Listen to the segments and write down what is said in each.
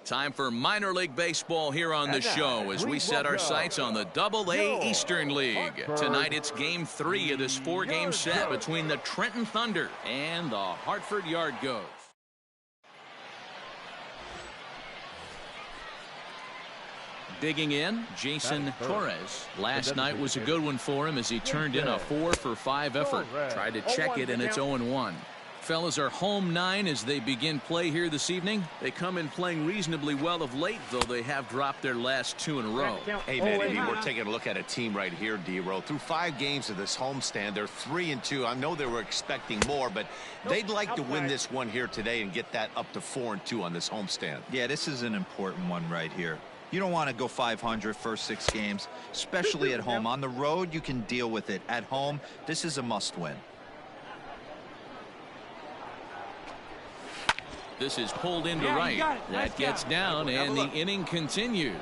Time for minor league baseball here on the show as we set our sights on the Double-A Eastern League. Tonight it's Game 3 of this 4-game set between the Trenton Thunder and the Hartford Yard Goats. Digging in, Jason Torres. Last night was a good one for him as he turned in a 4-for-5 effort. Tried to check it, and it's 0-1. Fellas are home 9 as they begin play here this evening. They come in playing reasonably well of late, though they have dropped their last 2 in a row. Hey, man, we're taking a look at a team right here, D-Row. Through 5 games of this homestand, they're 3-2. I know they were expecting more, but they'd like to win this one here today and get that up to 4-2 on this homestand. Yeah, this is an important one right here. You don't want to go 500 first 6 games, especially at home. On the road, you can deal with it. At home, this is a must-win. This is pulled into right. That gets down, and the inning continues.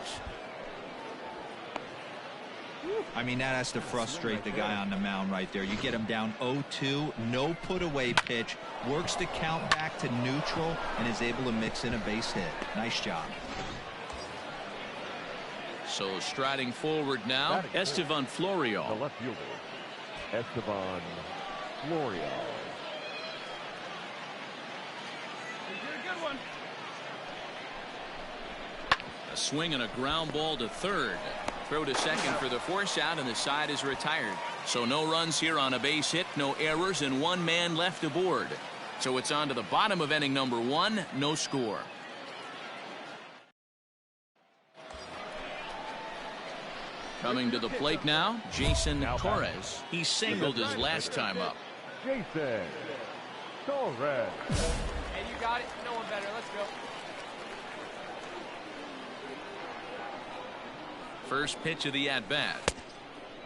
I mean, that has to frustrate the guy on the mound right there. You get him down 0-2, no put-away pitch, works the count back to neutral, and is able to mix in a base hit. Nice job. So striding forward now, Estevan Florio. The left fielder, Estevan Florio. A swing and a ground ball to third. Throw to second for the force out, and the side is retired. So no runs here on a base hit, no errors, and 1 man left aboard. So it's on to the bottom of inning number 1, no score. Coming to the plate now, Jason Torres. He singled his last time up. Jason Torres. Hey, you got it. No one better. Let's go. First pitch of the at-bat.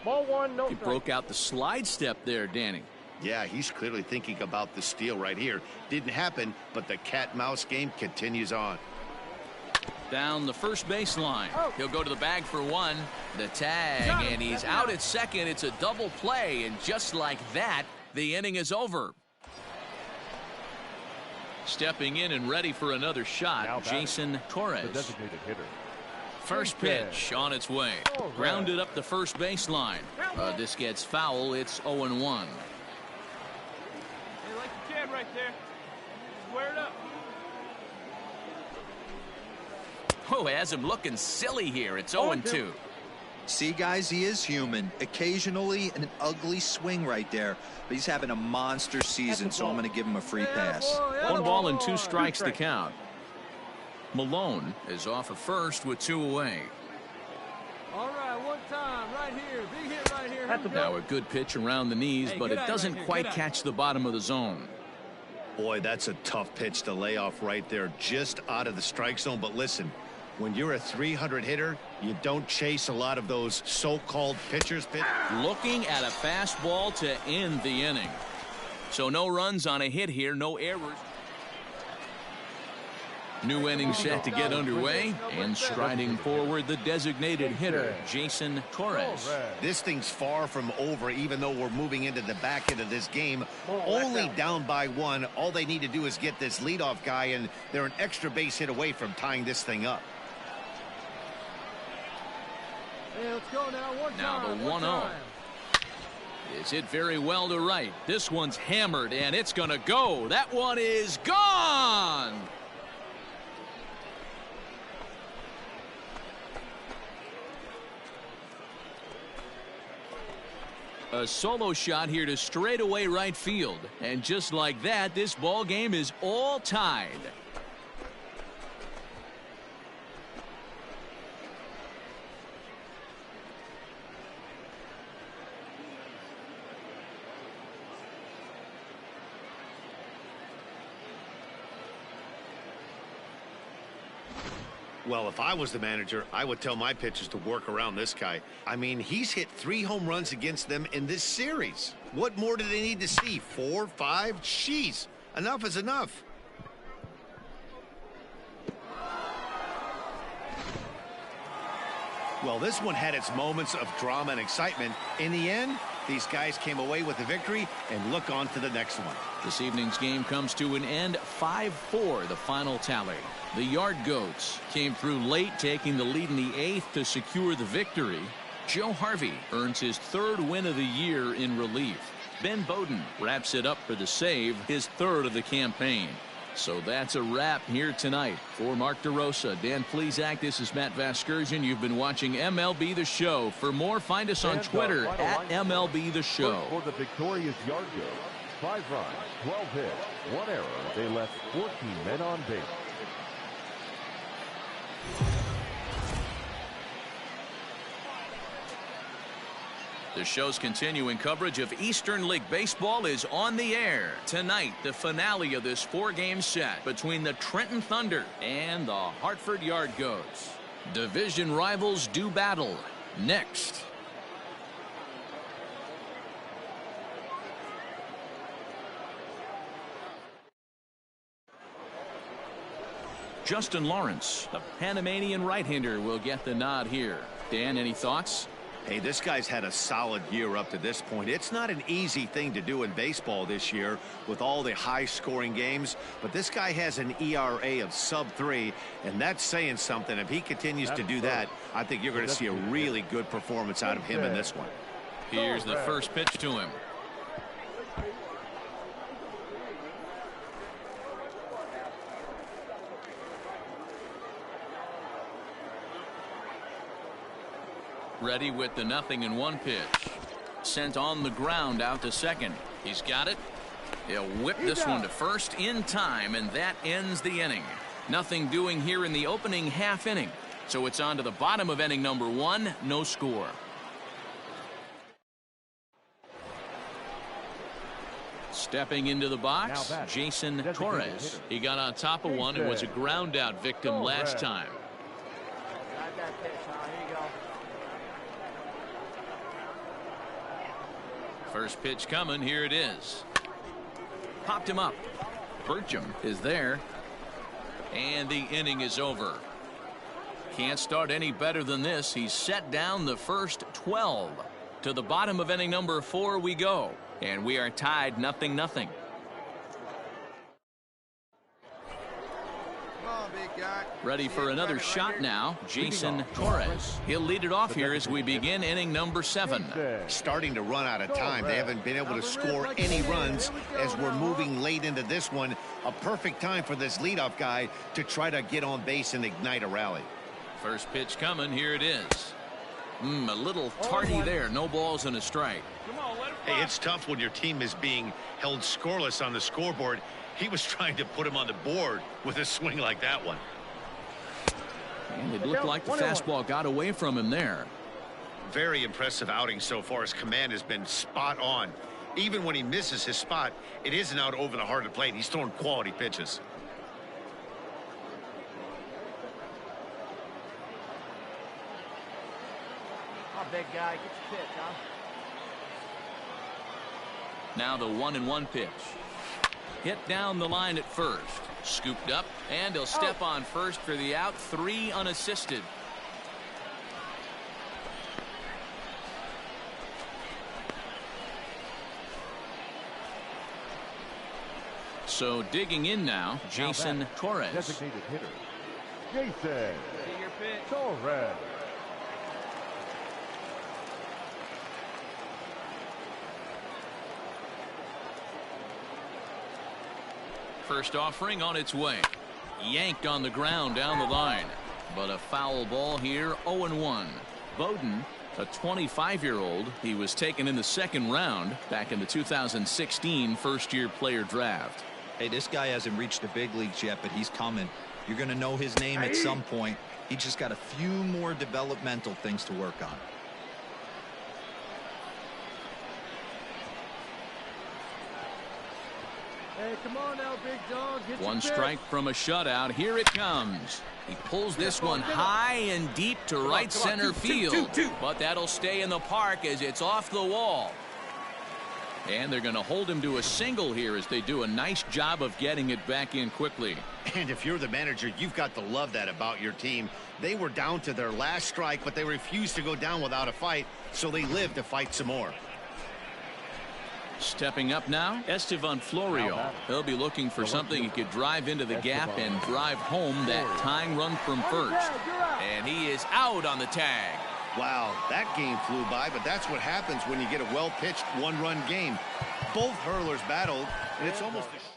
Ball 1, no He broke out the slide step there, Danny. Yeah, he's clearly thinking about the steal right here. Didn't happen, but the cat-mouse game continues on. Down the first baseline. He'll go to the bag for 1. The tag, and he's out at second. It's a double play, and just like that, the inning is over. Stepping in and ready for another shot, Jason Torres. The designated hitter. First pitch on its way. Grounded up the first baseline. This gets foul. It's 0-1. Hey, like you can right there. Square it up. Oh, has him looking silly here. It's 0-2. See, guys, he is human. Occasionally an ugly swing right there, but he's having a monster season, so I'm going to give him a free pass. 1 ball and 2 strikes to count. Malone is off of first with 2 away. All right, 1 time, right here. Big hit right here. Now a good pitch around the knees, but it doesn't quite catch the bottom of the zone. Boy, that's a tough pitch to lay off right there, just out of the strike zone. But listen, when you're a 300 hitter, you don't chase a lot of those so-called pitchers. Looking at a fastball to end the inning. So no runs on a hit here, no errors. New inning set to get underway, and striding forward the designated hitter, Jason Torres. This thing's far from over, even though we're moving into the back end of this game. Only down by 1. All they need to do is get this leadoff guy, and they're an extra base hit away from tying this thing up. Hey, let's go now. Now the 1-0. Is hit very well to right. This one's hammered, and it's going to go. That one is gone. A solo shot here to straightaway right field. And just like that, this ball game is all tied. Well, if I was the manager, I would tell my pitchers to work around this guy. I mean, he's hit 3 home runs against them in this series. What more do they need to see? 4, 5? Jeez, enough is enough. Well, this one had its moments of drama and excitement. In the end, These guys came away with the victory and look on to the next one. This evening's game comes to an end, 5-4, the final tally. The Yard Goats came through late, taking the lead in the 8th to secure the victory. Joe Harvey earns his 3rd win of the year in relief. Ben Bowden wraps it up for the save, his 3rd of the campaign. So that's a wrap here tonight. For Mark DeRosa, Dan Plesac, this is Matt Vasgersian. You've been watching MLB The Show. For more, find us on Twitter at MLB The Show. For the victorious Yard Goats, 5 runs, 12 hits, 1 error. They left 14 men on base. The show's continuing coverage of Eastern League Baseball is on the air. Tonight, the finale of this 4-game set between the Trenton Thunder and the Hartford Yard Goats. Division rivals do battle. Next. Justin Lawrence, the Panamanian right-hander, will get the nod here. Dan, any thoughts? Hey, this guy's had a solid year up to this point. It's not an easy thing to do in baseball this year with all the high-scoring games, but this guy has an ERA of sub-3, and that's saying something. If he continues to do that, I think you're going to see a really good performance out of him in this one. Here's the first pitch to him. Ready with the 0-1 pitch. Sent on the ground out to second. He's got it. He'll whip this one to first in time, and that ends the inning. Nothing doing here in the opening half inning. So it's on to the bottom of inning number 1. No score. Stepping into the box, Jason Torres. He got on top of one and was a ground out victim last time. First pitch coming. Here it is. Popped him up. Burcham is there. And the inning is over. Can't start any better than this. He's set down the first 12. To the bottom of inning number 4 we go. And we are tied 0-0. Ready for another shot now, Jason Torres. He'll lead it off here as we begin inning number 7. Starting to run out of time. They haven't been able to score any runs as we're moving late into this one. A perfect time for this leadoff guy to try to get on base and ignite a rally. First pitch coming. Here it is. A little tardy there. No balls and a strike. Hey, it's tough when your team is being held scoreless on the scoreboard. He was trying to put him on the board with a swing like that one. And it looked like the fastball got away from him there. Very impressive outing so far. His command has been spot on. Even when he misses his spot, it isn't out over the heart of the plate. He's throwing quality pitches. Big guy, get your pitch, huh? Now the 1-1 pitch. Hit down the line at first. Scooped up, and he'll step on first for the out. 3 unassisted. So digging in now, Jason Torres. Designated hitter, Jason Torres. First offering on its way. Yanked on the ground down the line. But a foul ball here, 0-1. Bowden, a 25-year-old. He was taken in the 2nd round back in the 2016 first-year player draft. Hey, this guy hasn't reached the big leagues yet, but he's coming. You're going to know his name at some point. He just got a few more developmental things to work on. Hey, come on now, big dog. Get One strike from a shutout. Here it comes. He pulls this one high and deep to right center field. But that'll stay in the park as it's off the wall. And they're going to hold him to a single here as they do a nice job of getting it back in quickly. And if you're the manager, you've got to love that about your team. They were down to their last strike, but they refused to go down without a fight, so they lived to fight some more. Stepping up now, Estevan Florial. He'll be looking for something he could drive into the gap and drive home that tying run from first. And he is out on the tag. Wow, that game flew by, but that's what happens when you get a well-pitched one-run game. Both hurlers battled, and it's almost a...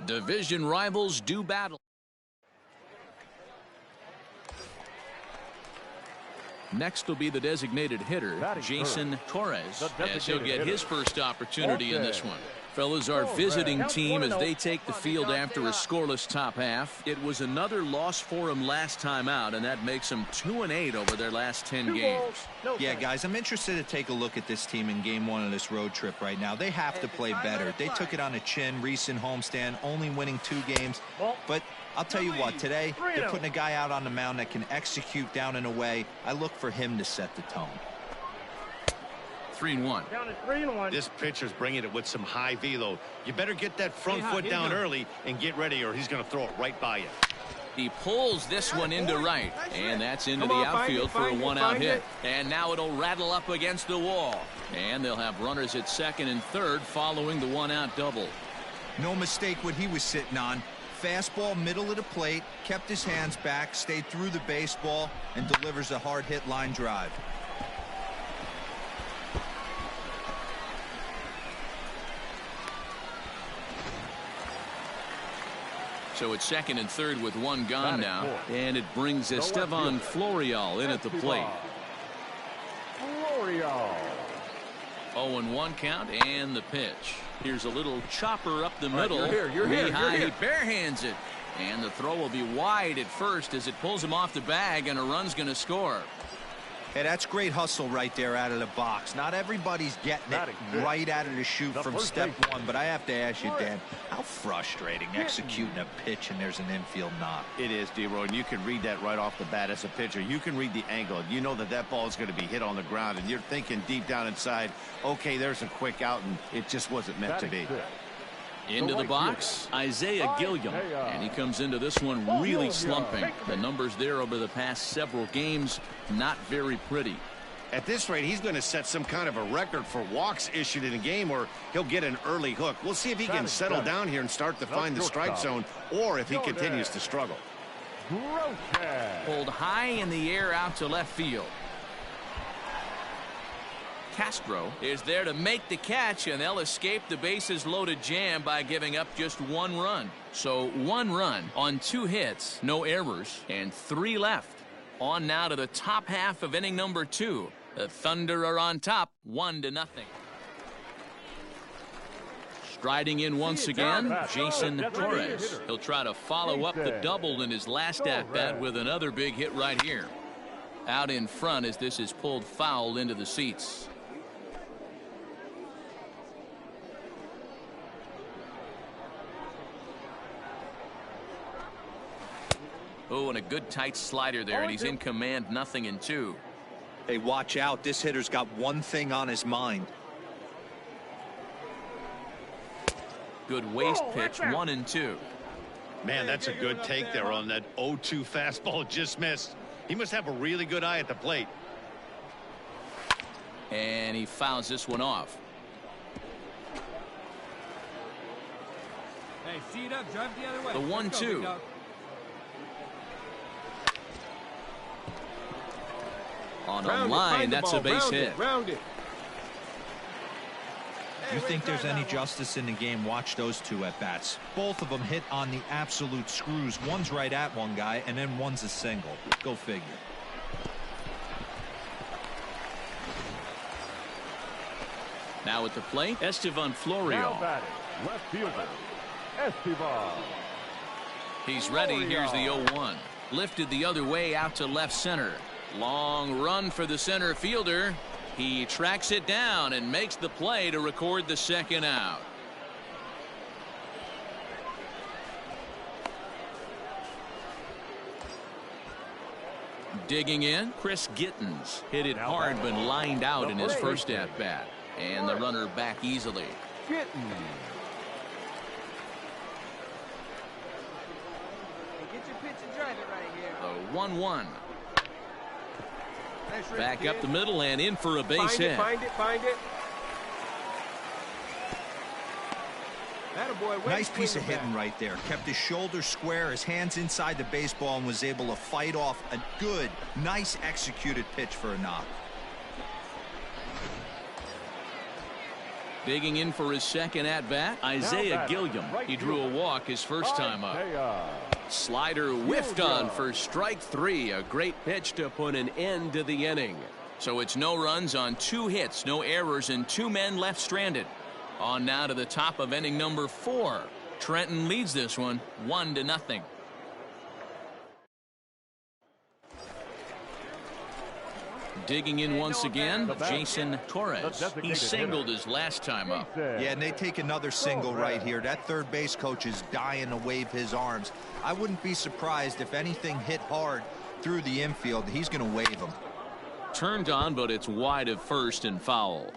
Division rivals do battle. Next will be the designated hitter, Jason Torres, as he'll get his first opportunity in this one. Fellas, our visiting team as they take the field after a scoreless top half. It was another loss for them last time out, and that makes them 2-8 over their last 10 games. Yeah, guys, I'm interested to take a look at this team in game one of this road trip right now. They have to play better. They took it on the chin, recent homestand, only winning 2 games. But I'll tell you what, today they're putting a guy out on the mound that can execute down and away. I look for him to set the tone. 3-1. Down to 3-1. This pitcher's bringing it with some high velo. You better get that front foot down early and get ready, or he's going to throw it right by you. He pulls this one into right, and that's into the outfield for a one-out hit. And now it'll rattle up against the wall. And they'll have runners at second and third following the one-out double. No mistake what he was sitting on. Fastball, middle of the plate, kept his hands back, stayed through the baseball, and delivers a hard-hit line drive. So it's second and third with one gone now, and it brings Estevan Florial in at the plate. Florial. 0-1 count and the pitch. Here's a little chopper up the middle. You're here. He barehands it, and the throw will be wide at first as it pulls him off the bag, and a run's going to score. Hey, that's great hustle right there out of the box. Not everybody's getting it right out of the chute from step one, but I have to ask you, Dan, how frustrating executing a pitch and there's an infield knock. It is, D-Roy, and you can read that right off the bat as a pitcher. You can read the angle. You know that that ball is going to be hit on the ground, and you're thinking deep down inside, okay, there's a quick out, and it just wasn't meant to be. Into the box, Isaiah Gilliam, and he comes into this one really slumping. The numbers there over the past several games, not very pretty. At this rate, he's going to set some kind of a record for walks issued in a game, or he'll get an early hook. We'll see if he can settle down here and start to find the strike zone, or if he continues to struggle. Pulled high in the air out to left field. Castro is there to make the catch, and they'll escape the bases loaded jam by giving up just 1 run. So 1 run on 2 hits, no errors, and 3 left. On now to the top half of inning number 2. The Thunder are on top, 1-0. Striding in once again, Jason Torres. He'll try to follow up the double in his last at-bat with another big hit right here. Out in front as this is pulled foul into the seats. Oh, and a good tight slider there, and he's in command, 0-2. Hey, watch out. This hitter's got one thing on his mind. Good waist pitch, 1-2. Man, that's a good take there on that 0-2 fastball. Just missed. He must have a really good eye at the plate. And he fouls this one off. Hey, see it up, drive the other way. The 1-2. On a line, that's a base hit. Round it. You think there's any justice in the game, watch those two at-bats. Both of them hit on the absolute screws. One's right at one guy, and then one's a single. Go figure. Now at the plate, Estevan Florio. Now batting, left fielder, Estevan. He's ready. Here's the 0-1. Lifted the other way out to left center. Long run for the center fielder. He tracks it down and makes the play to record the second out. Digging in, Chris Gittens. Hit it hard but lined out in his first at-bat. And the runner back easily. Get your pitch and drive it right here. The 1-1. Back up the middle and in for a base hit. Find it. Nice piece of hitting right there. Kept his shoulders square, his hands inside the baseball, and was able to fight off a good, nice executed pitch for a knock. Digging in for his second at-bat, Isaiah Gilliam. He drew a walk his first time up. Slider whiffed on for strike 3. A great pitch to put an end to the inning. So it's no runs on 2 hits, no errors, and 2 men left stranded. On now to the top of inning number 4. Trenton leads this one 1-0. Digging in once again, Jason Torres. He singled his last time up. Yeah, and they take another single right here. That third base coach is dying to wave his arms. I wouldn't be surprised if anything hit hard through the infield. He's going to wave them. Turned on, but it's wide of first and foul.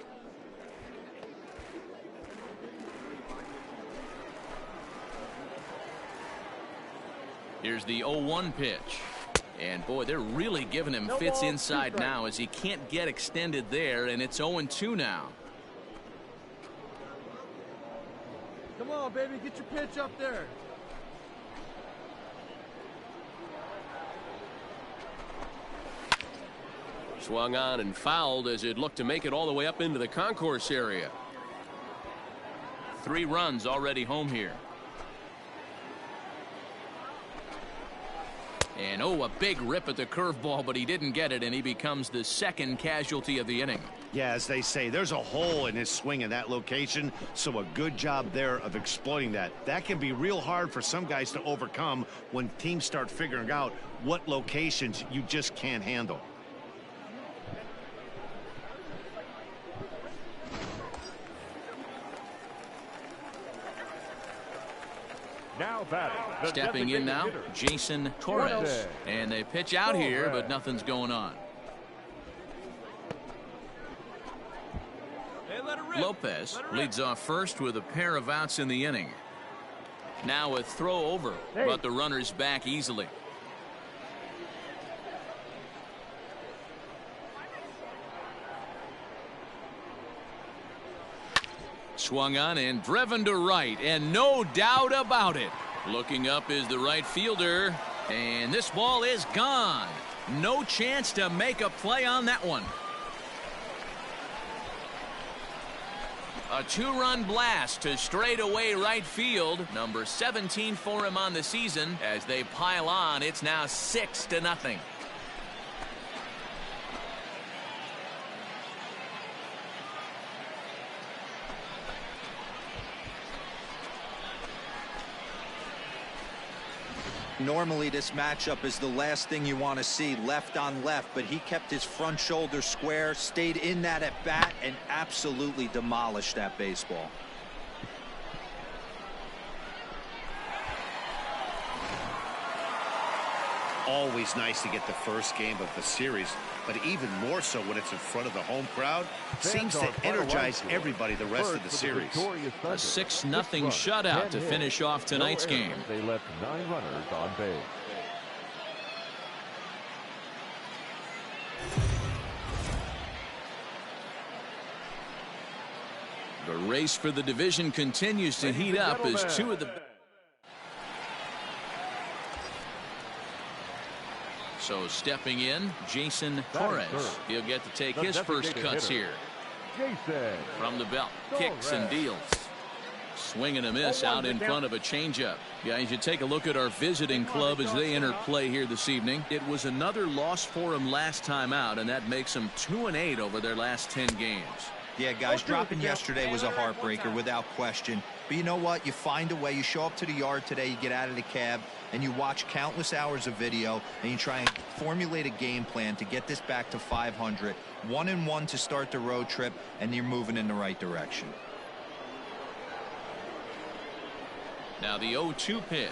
Here's the 0-1 pitch. And boy, they're really giving him fits inside now as he can't get extended there, and it's 0-2 now. Come on, baby, get your pitch up there. Swung on and fouled as it looked to make it all the way up into the concourse area. 3 runs already home here. And a big rip at the curveball, but he didn't get it, and he becomes the second casualty of the inning. Yeah, as they say, there's a hole in his swing in that location, so a good job there of exploiting that. That can be real hard for some guys to overcome when teams start figuring out what locations you just can't handle. Now batting. Stepping in now, Jason Torres. And they pitch out here, but nothing's going on. Lopez leads off first with a pair of outs in the inning. Now a throw over, but the runner's back easily. Swung on and driven to right, and no doubt about it. Looking up is the right fielder, and this ball is gone. No chance to make a play on that one. A 2-run blast to straightaway right field. Number 17 for him on the season. As they pile on, it's now 6-0. Normally this matchup is the last thing you want to see, left on left, but he kept his front shoulder square, stayed in that at bat, and absolutely demolished that baseball. always nice to get the first game of the series, but even more so when it's in front of the home crowd. Seems to energize everybody the rest of the series. A 6-0 shutout to finish off tonight's game. They left 9 runners on base. The race for the division continues to heat up as two of the... So stepping in, Jason Torres. He'll get to take his first cuts here. From the belt, kicks and deals. Swing and a miss out in front of a changeup. Guys, you take a look at our visiting club as they enter play here this evening. It was another loss for them last time out, and that makes them 2-8 over their last 10 games. Yeah, guys, dropping yesterday was a heartbreaker without question. But you know what? You find a way. You show up to the yard today, you get out of the cab, and you watch countless hours of video, and you try and formulate a game plan to get this back to 500. 1-1 to start the road trip, and you're moving in the right direction. Now the 0-2 pitch.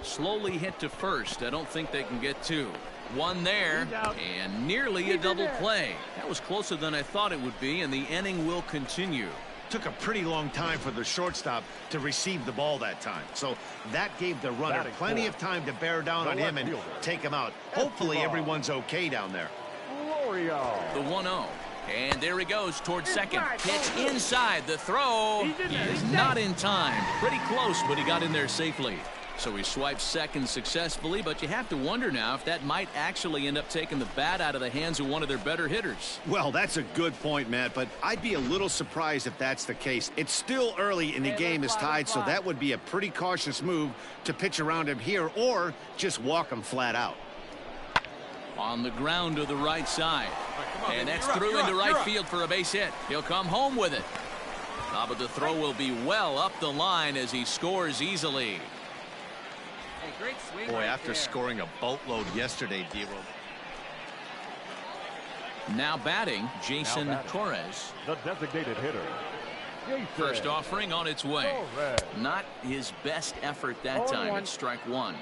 Slowly hit to first. I don't think they can get two. One there, and nearly a double play. That was closer than I thought it would be, and the inning will continue. Took a pretty long time for the shortstop to receive the ball that time. So that gave the runner plenty of time to bear down on him and take him out. Hopefully everyone's okay down there. The 1-0. And there he goes towards second. Pitch inside. The throw is not in time. Pretty close, but he got in there safely. So he swipes second successfully, but you have to wonder now if that might actually end up taking the bat out of the hands of one of their better hitters. Well, that's a good point, Matt, but I'd be a little surprised if that's the case. It's still early and the game is tied, so that would be a pretty cautious move to pitch around him here or just walk him flat out. On the ground to the right side. And that's through into right field for a base hit. He'll come home with it. But the throw will be well up the line as he scores easily. Great swing. Boy, after scoring a boatload yesterday, D-Roll. Now batting, Jason Torres. The designated hitter. First offering on its way. Not his best effort that time. It's strike one.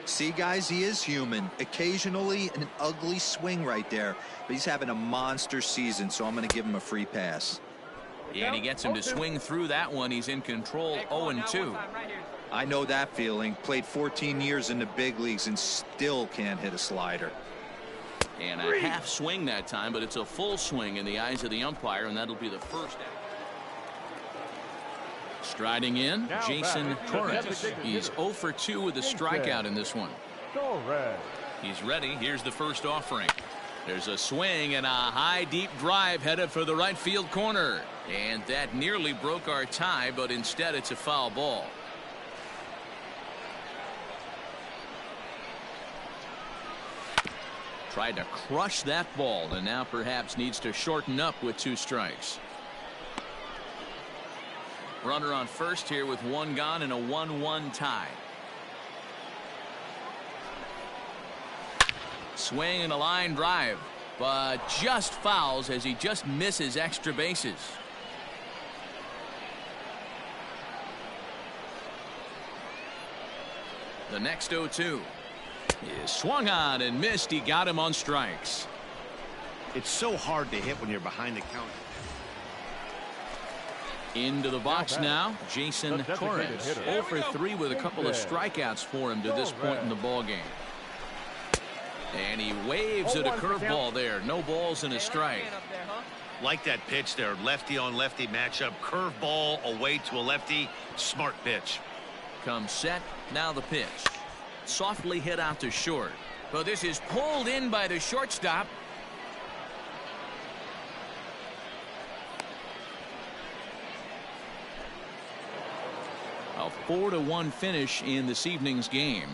See, guys, he is human. Occasionally an ugly swing right there, but he's having a monster season, so I'm going to give him a free pass. And he gets him to swing through that one. He's in control. 0-2. I know that feeling. Played 14 years in the big leagues and still can't hit a slider. And a half swing that time, but it's a full swing in the eyes of the umpire, and that'll be the first out. Striding in, Jason Torres. He's 0-2 with a strikeout in this one. He's ready. Here's the first offering. There's a swing and a high deep drive headed for the right field corner. And that nearly broke our tie, but instead it's a foul ball. Tried to crush that ball and now perhaps needs to shorten up with 2 strikes. Runner on first here with 1 gone and a 1-1 tie. Swing and a line drive, but just fouls as he just misses extra bases. The next 0-2 is swung on and missed. He got him on strikes. It's so hard to hit when you're behind the count. Into the box now, Jason Torres. 0-3 with a couple of strikeouts for him to this point in the ballgame. And he waves at a curveball there. No balls and a strike. Like that pitch there, lefty on lefty matchup. Curveball away to a lefty. Smart pitch. Comes set. Now the pitch. Softly hit out to short. But this is pulled in by the shortstop. A 4-1 finish in this evening's game.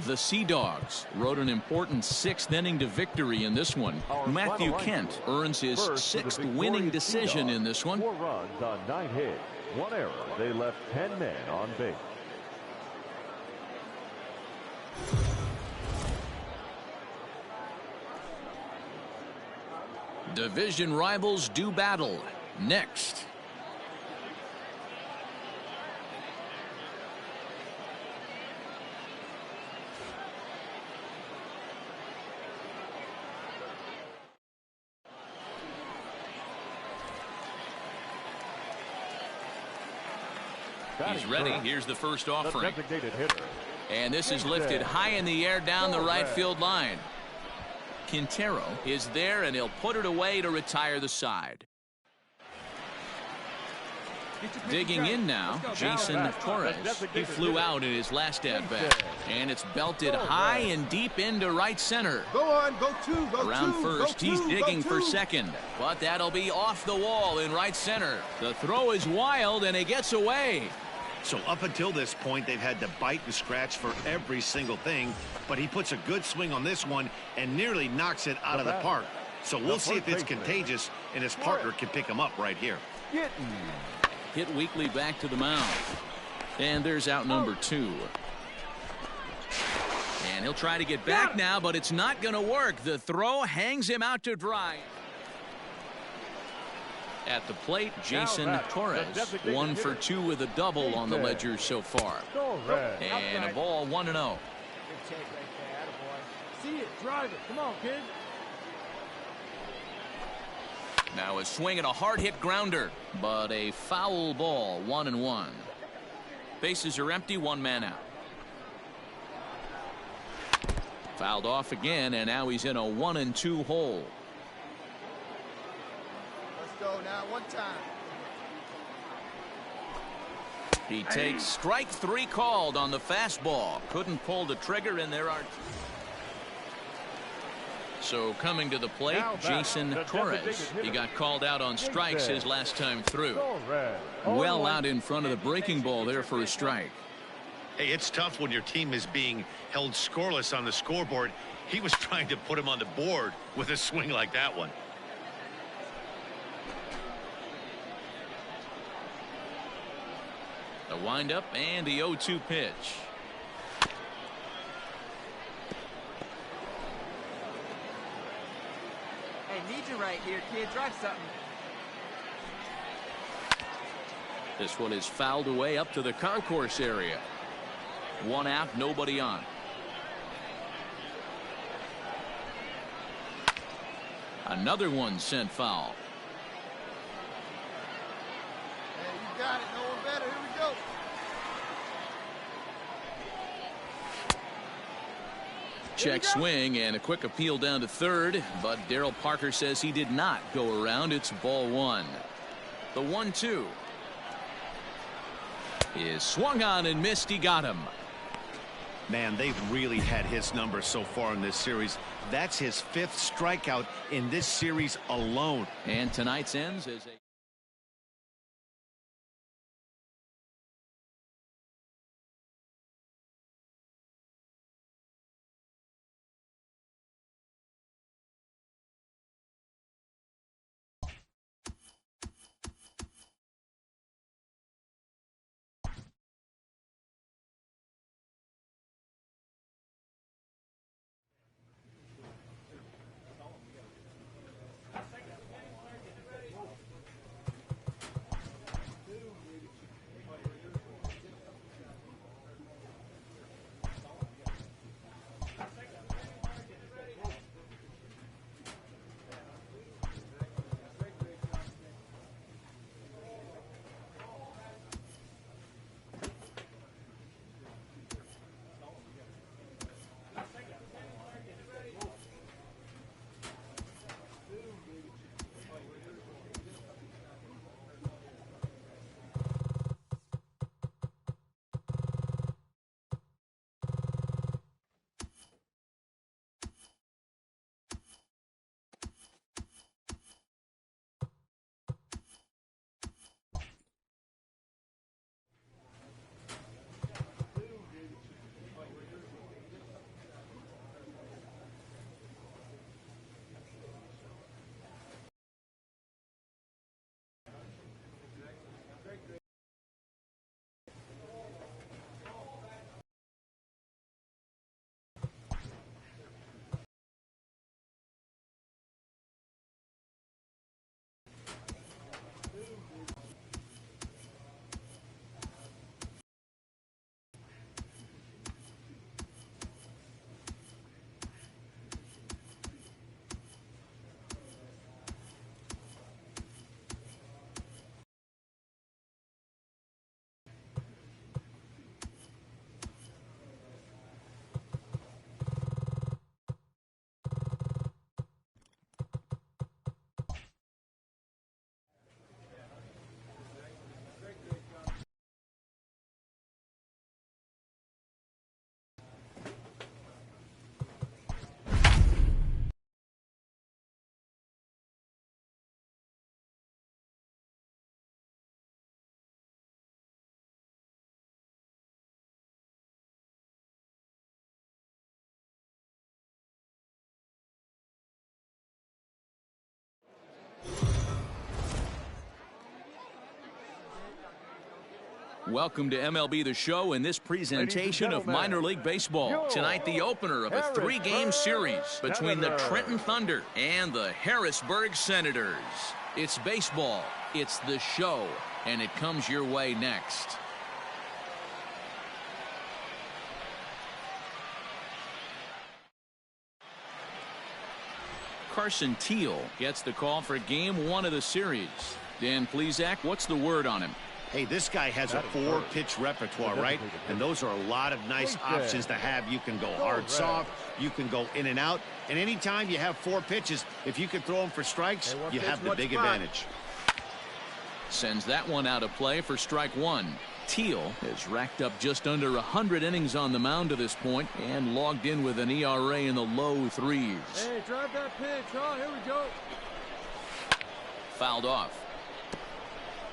The Sea Dogs rode an important 6th inning to victory in this one. Matthew Kent earns his 6th winning decision in this one. 4 runs on 9 hits, 1 error. They left 10 men on base. Division rivals do battle next. He's ready. Here's the first offering. Designated hitter. And this is lifted high in the air down the right field line. Quintero is there, and he'll put it away to retire the side. Digging in now, Jason Torres. He flew out in his last at-bat. And it's belted high and deep into right center. Go on, go two, go Around two, first, go he's two, digging go for two. second. But that'll be off the wall in right center. The throw is wild, and he gets away. So up until this point, they've had to bite and scratch for every single thing. But he puts a good swing on this one and nearly knocks it out of the park. So we'll see if it's contagious, and his partner can pick him up right here. Hit weakly back to the mound. And there's out number 2. And he'll try to get back now, but it's not going to work. The throw hangs him out to dry. At the plate, Jason Torres. 1 for 2 with a double on the ledger so far. And a ball 1-0. Good take right there, attaboy. See it, drive it. Come on, kid. Now a swing and a hard hit grounder, but a foul ball. 1-1. Bases are empty, 1 man out. Fouled off again, and now he's in a 1-2 hole. Let's go now, one time. He takes strike 3 called on the fastball. Couldn't pull the trigger, and there are. So coming to the plate, Jason Torres. He got called out on strikes his last time through. Well out in front of the breaking ball there for a strike. Hey, it's tough when your team is being held scoreless on the scoreboard. He was trying to put him on the board with a swing like that one. The windup and the 0-2 pitch. Hey, need you right here, kid. Drive something. This one is fouled away up to the concourse area. 1 out, nobody on. Another one sent foul. Hey, you got it. No one better. Here we go. Check swing and a quick appeal down to third, but Darryl Parker says he did not go around. It's ball 1. The 1-2 is swung on and missed. He got him. Man, they've really had his number so far in this series. That's his 5th strikeout in this series alone. And tonight's ends as a Welcome to MLB The Show and this presentation of minor league baseball. Tonight, the opener of a 3-game series between the Trenton Thunder and the Harrisburg Senators. It's baseball, it's the show, and it comes your way next. Carson Teal gets the call for game 1 of the series. Dan Plesac, what's the word on him? Hey, this guy has a 4-pitch repertoire, right? And those are a lot of nice options to have. You can go hard, soft. You can go in and out. And anytime you have 4 pitches, if you can throw them for strikes, you have the big advantage. Sends that one out of play for strike 1. Teal has racked up just under 100 innings on the mound to this point and logged in with an ERA in the low 3s. Hey, drive that pitch. Oh, here we go. Fouled off.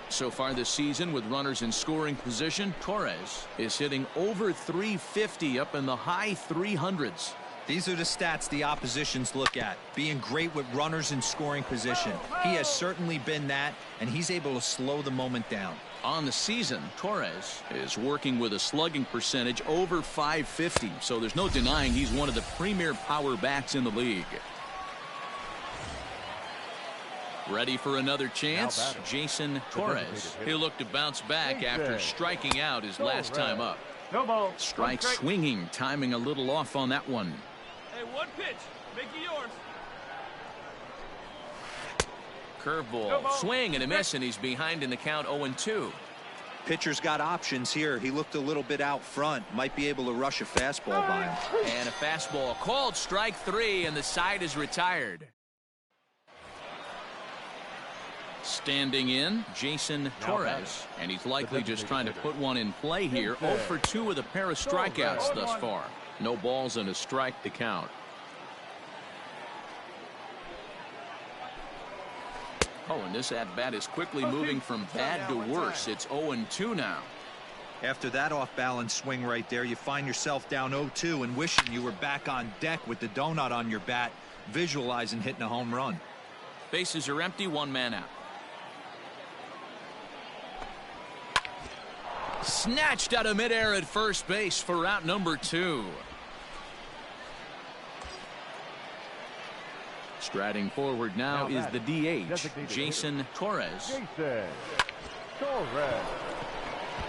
So far this season, with runners in scoring position, Torres is hitting over 350 up in the high 300s. These are the stats the oppositions look at. Being great with runners in scoring position. He has certainly been that, and he's able to slow the moment down. On the season, Torres is working with a slugging percentage over 550, so there's no denying he's one of the premier power bats in the league. Ready for another chance? Jason Torres. He'll look to bounce back after striking out his last time up. Strike swinging, timing a little off on that one. Hey, one pitch. Make it yours. Curveball, swing and a miss, and he's behind in the count 0-2. Pitcher's got options here. He looked a little bit out front. Might be able to rush a fastball by him. And a fastball called strike 3, and the side is retired. Standing in, Jason Torres, and he's likely just trying to put one in play here. 0 for 2 with a pair of strikeouts thus far. No balls and a strike to count. Oh, and this at-bat is quickly moving from bad to worse. It's 0-2 now. After that off-balance swing right there, you find yourself down 0-2 and wishing you were back on deck with the donut on your bat, visualizing hitting a home run. Bases are empty, 1 man out. Snatched out of midair at first base for out number 2. Striding forward now is the DH, Jason Torres.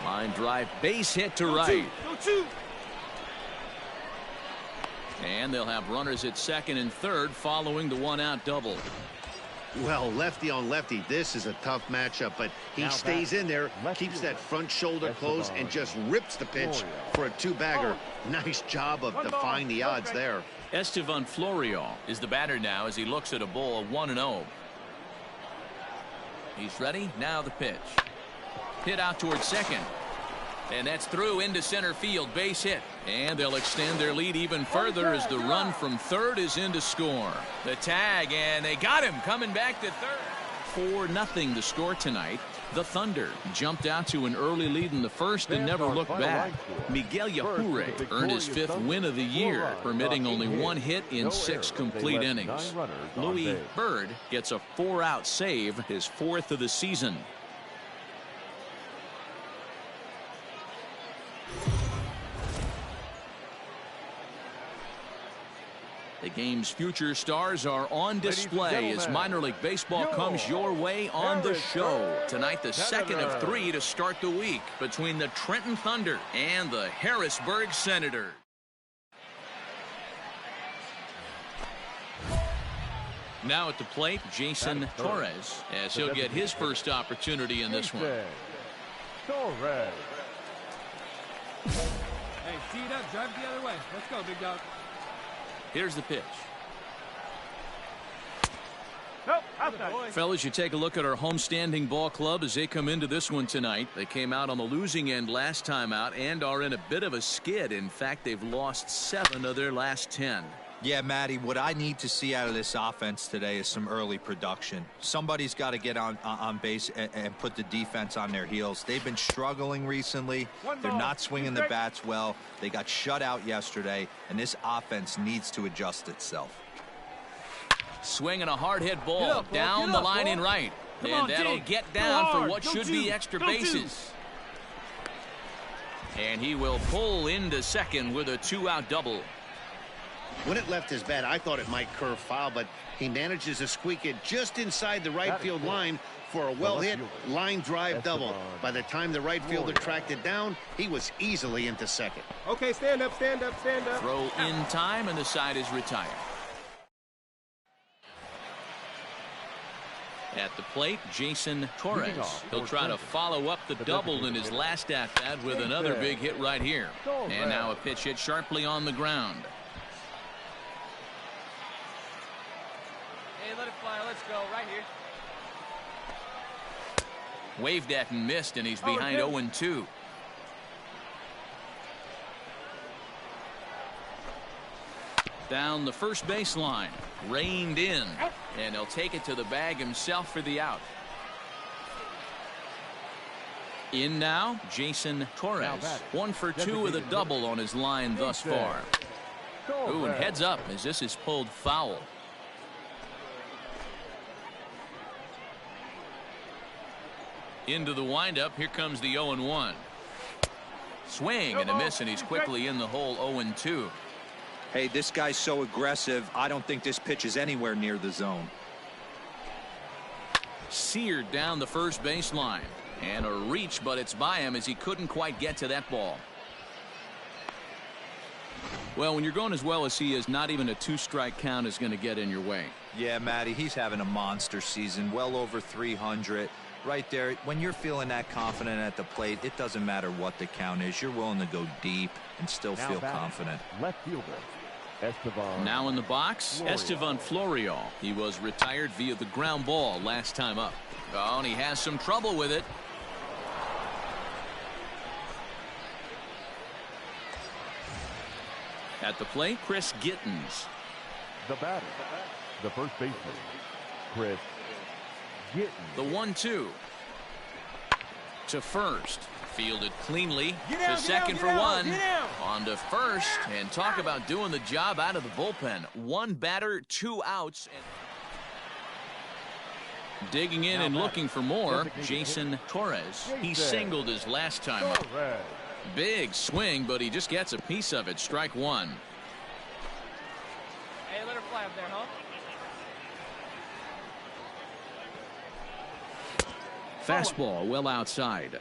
Line drive, base hit to right. And they'll have runners at second and third following the 1-out double. Well, lefty on lefty, this is a tough matchup, but he stays in there, keeps that front shoulder closed, and just rips the pitch for a 2-bagger. Nice job of defying the odds there. Estevan Florial is the batter now as he looks at a ball of 1-0. He's ready. Now the pitch. Hit out towards second. And that's through into center field. Base hit. And they'll extend their lead even further as the run from third is in to score. The tag, and they got him coming back to third. 4-0 the score tonight. The Thunder jumped out to an early lead in the first and never looked back. Miguel Yajure earned his 5th win of the year, permitting only 1 hit in 6 complete innings. Louis Bird gets a 4-out save, his 4th of the season. The game's future stars are on display as minor league baseball comes your way on the show. Tonight, the 2nd of 3 to start the week between the Trenton Thunder and the Harrisburg Senators. Now at the plate, Jason Torres, as he'll get his first opportunity in this one. Hey, tee it up, drive it the other way. Let's go, big dog. Here's the pitch. Nope, outside. Fellas, you take a look at our homestanding ball club as they come into this one tonight. They came out on the losing end last time out and are in a bit of a skid. In fact, they've lost 7 of their last 10. Yeah, Matty, what I need to see out of this offense today is some early production. Somebody's got to get on base and put the defense on their heels. They've been struggling recently. They're not swinging the bats well. They got shut out yesterday, and this offense needs to adjust itself. Swinging a hard hit ball down the line in right. And that'll get down for what should be extra bases. And he will pull into second with a 2-out double. When it left his bat, I thought it might curve foul, but he manages to squeak it just inside the right field line for a well-hit line drive double. By the time the right fielder tracked it down, he was easily into second. Okay, stand up, stand up, stand up. Throw in time, and the side is retired. At the plate, Jason Torres. He'll try to follow up the double in his last at-bat with another big hit right here. And now a pitch hit sharply on the ground. Hey, let it fly. Let's go. Right here. Waved at and missed, and he's behind 0-2. Down the first baseline, reined in, and he'll take it to the bag himself for the out. In now, Jason Torres. 1 for 2 with a double on his line thus far. Ooh, and heads up as this is pulled foul. Into the windup, here comes the 0-1. Swing and a miss, and he's quickly in the hole. 0-2. Hey, this guy's so aggressive. I don't think this pitch is anywhere near the zone. Seared down the first baseline, and a reach, but it's by him as he couldn't quite get to that ball. Well, when you're going as well as he is, not even a 2-strike count is going to get in your way. Yeah, Matty, he's having a monster season, well over 300. Right there, when you're feeling that confident at the plate, it doesn't matter what the count is. You're willing to go deep and still feel confident. Left fielder, Estevan. Now in the box, Estevan Florial. He was retired via the ground ball last time up. Oh, and he has some trouble with it. At the plate, Chris Gittens. The batter, the first baseman, Chris Gittens. The 1-2. To first. Fielded cleanly. To second for one. On to first. And talk about doing the job out of the bullpen. 1 batter, 2 outs. And digging in and looking for more, Jason Torres. He singled his last time up. Big swing, but he just gets a piece of it. Strike 1. Hey, let her fly up there, huh? Fastball well outside.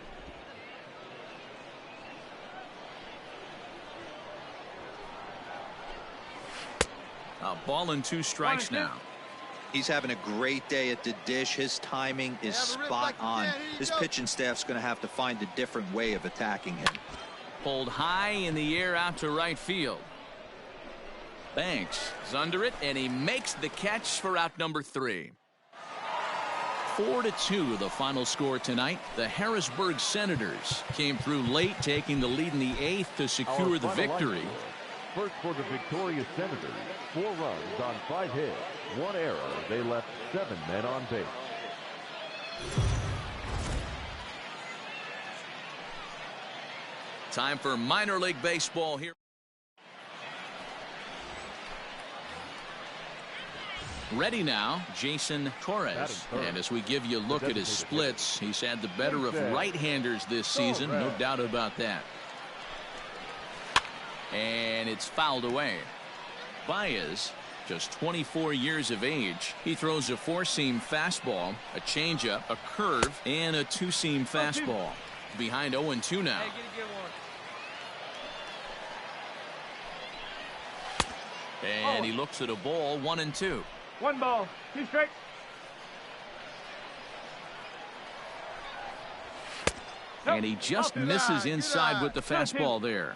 A ball and 2 strikes now. He's having a great day at the dish. His timing is spot on. His pitching staff's going to have to find a different way of attacking him. Pulled high in the air out to right field. Banks is under it, and he makes the catch for out number 3. 4-2 the final score tonight. The Harrisburg Senators came through late, taking the lead in the 8th to secure the victory. First for the victorious Senators, 4 runs on 5 hits, 1 error. They left 7 men on base. Time for minor league baseball here. Ready now, Jason Torres. And as we give you a look at his splits, he's had the better of right-handers this season, no doubt about that. And it's fouled away. Baez, just 24 years of age. He throws a 4-seam fastball, a changeup, a curve, and a 2-seam fastball. Behind 0-2 now. And he looks at a ball, 1-2. 1 ball, 2 strikes. And he just misses inside with the fastball there.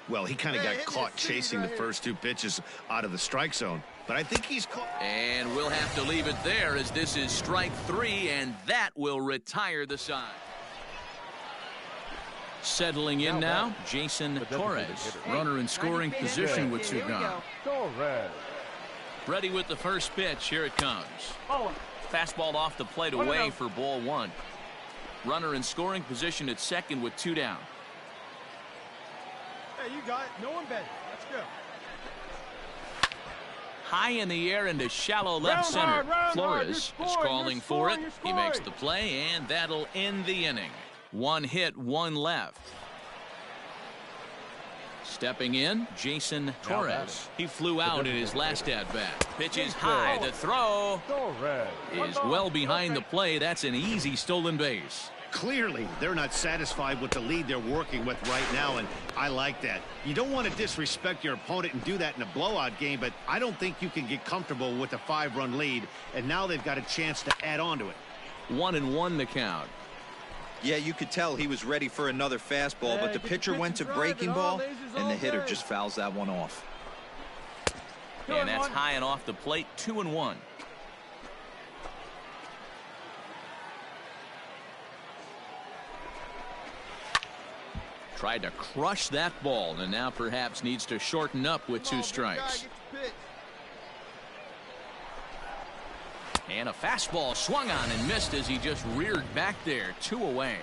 Well, he kind of got caught chasing the first 2 pitches out of the strike zone, but I think he's caught. And we'll have to leave it there as this is strike 3, and that will retire the side. Settling in now, Jason Torres. Runner in scoring position with 2 gone. Ready with the first pitch. Here it comes. Fastball off the plate away for ball 1. Runner in scoring position at second with 2 down. Hey, you got it. No one better. Let's go. High in the air into shallow left center. Flores is calling for it. He makes the play, and that'll end the inning. 1 hit, 1 left. Stepping in, Jason Torres. He flew out in his last at-bat. Pitch is high. The throw is well behind the play. That's an easy stolen base. Clearly, they're not satisfied with the lead they're working with right now, and I like that. You don't want to disrespect your opponent and do that in a blowout game, but I don't think you can get comfortable with a 5-run lead, and now they've got a chance to add on to it. 1-1 the count. Yeah, you could tell he was ready for another fastball, but the pitcher went to breaking ball, and the hitter just fouls that one off. And that's high and off the plate, 2-1. Tried to crush that ball, and now perhaps needs to shorten up with 2 strikes. And a fastball swung on and missed as he just reared back there. 2 away.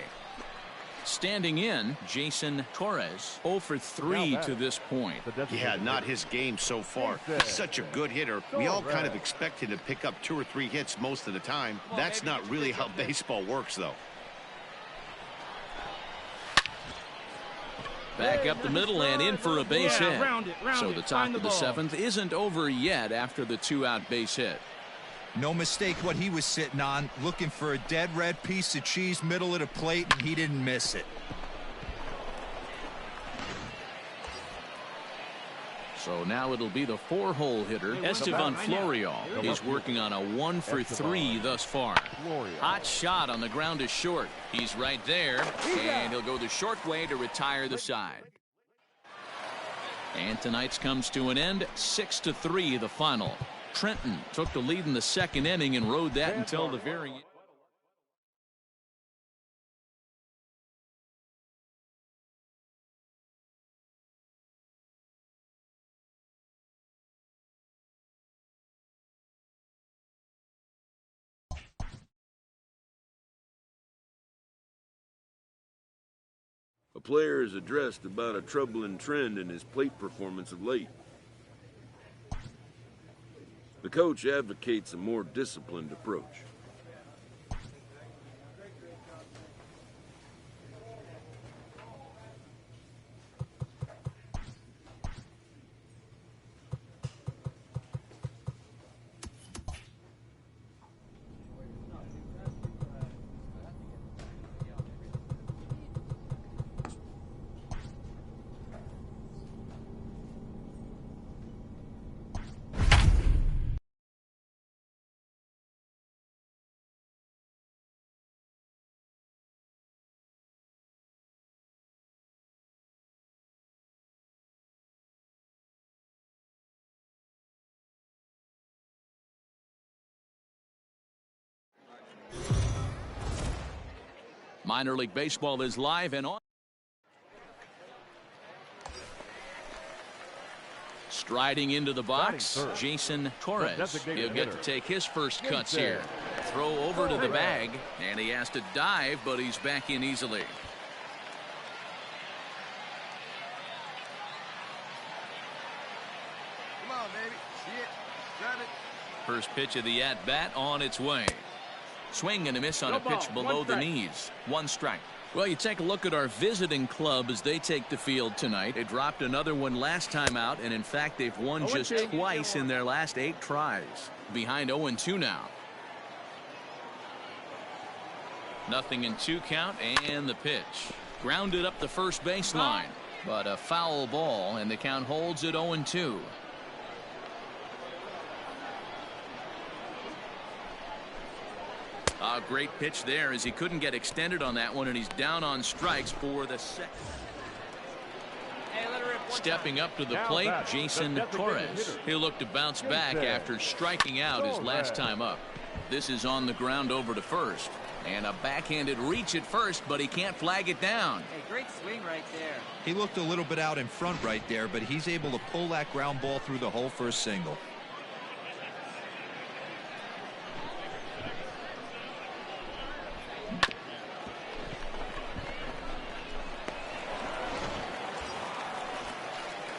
Standing in, Jason Torres, 0 for 3 to this point. Yeah, not his game so far. He's such a good hitter. We all kind of expect him to pick up 2 or 3 hits most of the time. That's not really how baseball works, though. Back up the middle and in for a base hit. So the top of the 7th isn't over yet after the 2-out base hit. No mistake what he was sitting on, looking for a dead red piece of cheese middle of the plate, and he didn't miss it. So now it'll be the 4-hole hitter. Estevan Florial is working on a 1 for 3 thus far. Hot shot on the ground is short. He's right there, and he'll go the short way to retire the side. And tonight's comes to an end, 6-3 the final. Trenton took the lead in the 2nd inning and rode that until the very end. A player has addressed about a troubling trend in his plate performance of late. The coach advocates a more disciplined approach. Minor League Baseball is live and on. Striding into the box, Jason Torres. He'll get to take his first cuts here. Throw over to the bag, and he has to dive, but he's back in easily. Come on, baby. See it. Grab it. First pitch of the at-bat on its way. Swing and a miss on a pitch below the knees. 1 strike. Well, you take a look at our visiting club as they take the field tonight. They dropped another one last time out, and in fact, they've won just twice in their last 8 tries. Behind 0-2 now. 0-2 count, and the pitch. Grounded up the first baseline, but a foul ball, and the count holds at 0-2. A great pitch there as he couldn't get extended on that one, and he's down on strikes for the 2nd. Stepping up to the plate, Jason Torres. He'll look to bounce back after striking out his last time up. This is on the ground over to first. And a backhanded reach at first, but he can't flag it down. Hey, great swing right there. He looked a little bit out in front right there, but he's able to pull that ground ball through the hole for a single.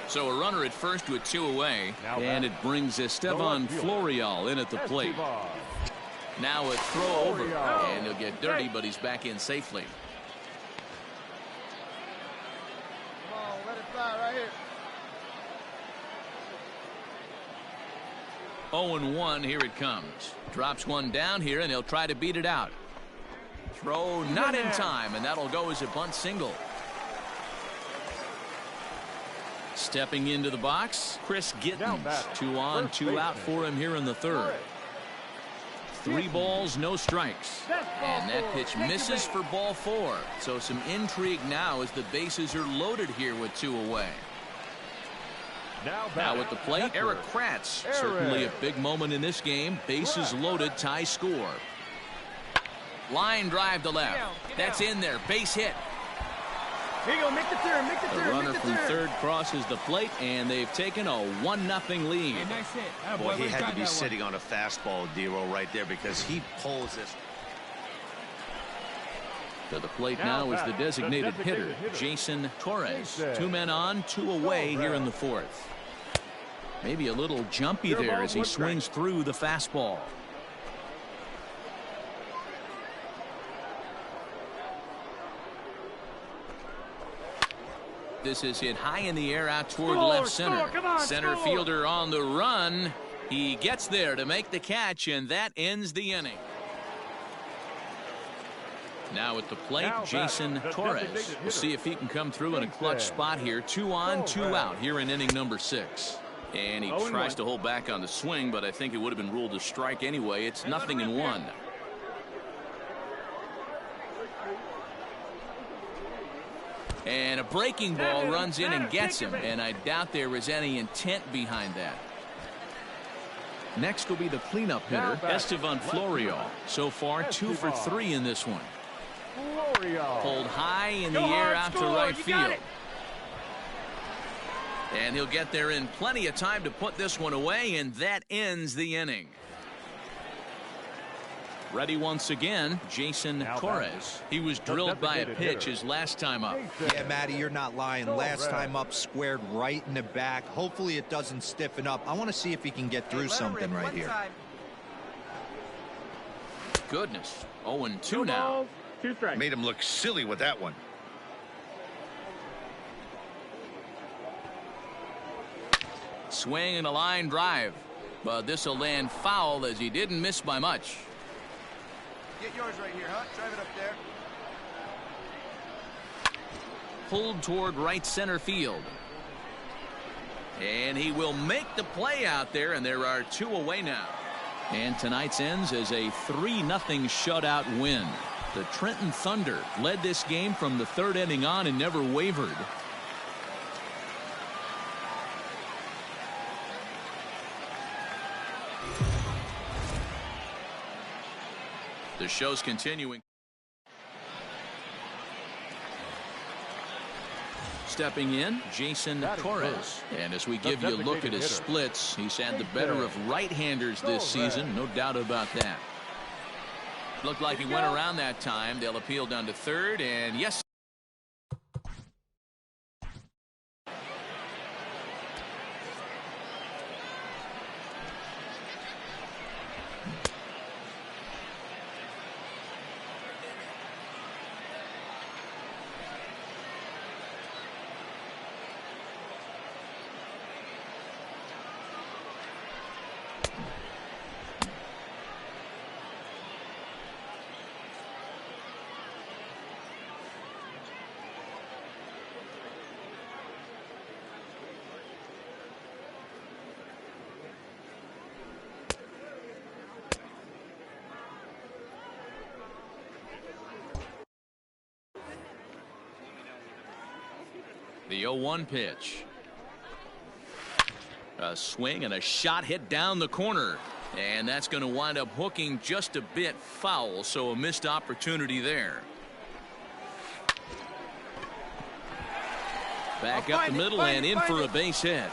So a runner at first with 2 away, and it brings Estevan Florial in at the plate. Now a throw over, and he'll get dirty, but he's back in safely. Come on, let it fly right here. 0-1, here it comes. Drops one down here, and he'll try to beat it out. Throw not in time, and that'll go as a bunt single. Stepping into the box, Chris Gittens. 2 on, 2 out for him here in the third. 3 balls, no strikes. And that pitch misses for ball 4. So some intrigue now as the bases are loaded here with 2 away. Now at the plate, Eric Kratz. Certainly a big moment in this game. Bases loaded, tie score. Line drive to left. That's in there. Base hit. Here you go. Make the turn. Make the turn. The runner from third crosses the plate, and they've taken a 1-0 lead. Hey, nice hit. Boy, he had to be sitting on a fastball, D-Roll, right there, because he pulls this. To the plate now is the designated hitter, Jason Torres. 2 men on, 2 away here in the fourth. Maybe a little jumpy there as he swings through the fastball. This is hit high in the air out toward left center. Center fielder on the run. He gets there to make the catch, and that ends the inning. Now at the plate, Jason Torres. We'll see if he can come through in a clutch spot here. 2 on, 2 out here in inning number 6. And he tries to hold back on the swing, but I think it would have been ruled a strike anyway. It's 0-1. And a breaking ball runs in and gets him, and I doubt there is any intent behind that. Next will be the cleanup hitter, Estevan Florio. So far, 2 for 3 in this one. Pulled high in the air out to right field. And he'll get there in plenty of time to put this one away, and that ends the inning. Ready once again, Jason Torres. He was drilled by a pitch his last time up. Yeah, Matty, you're not lying. Last time up, squared right in the back. Hopefully it doesn't stiffen up. I want to see if he can get through something right here. Goodness. 0-2 now. Made him look silly with that one. Swing and a line drive. But this will land foul as he didn't miss by much. Get yours right here, huh? Drive it up there. Pulled toward right center field. And he will make the play out there, and there are 2 away now. And tonight's ends as a 3-0 shutout win. The Trenton Thunder led this game from the 3rd inning on and never wavered. The show's continuing. Stepping in, Jason Torres. And as we give you a look at his splits, he's had the better of right-handers this season, no doubt about that. Looked like he went around that time. They'll appeal down to third, and yes. The 0-1 pitch. A swing and a shot hit down the corner. And that's going to wind up hooking just a bit foul, so a missed opportunity there. Back up the middle and in for a base hit.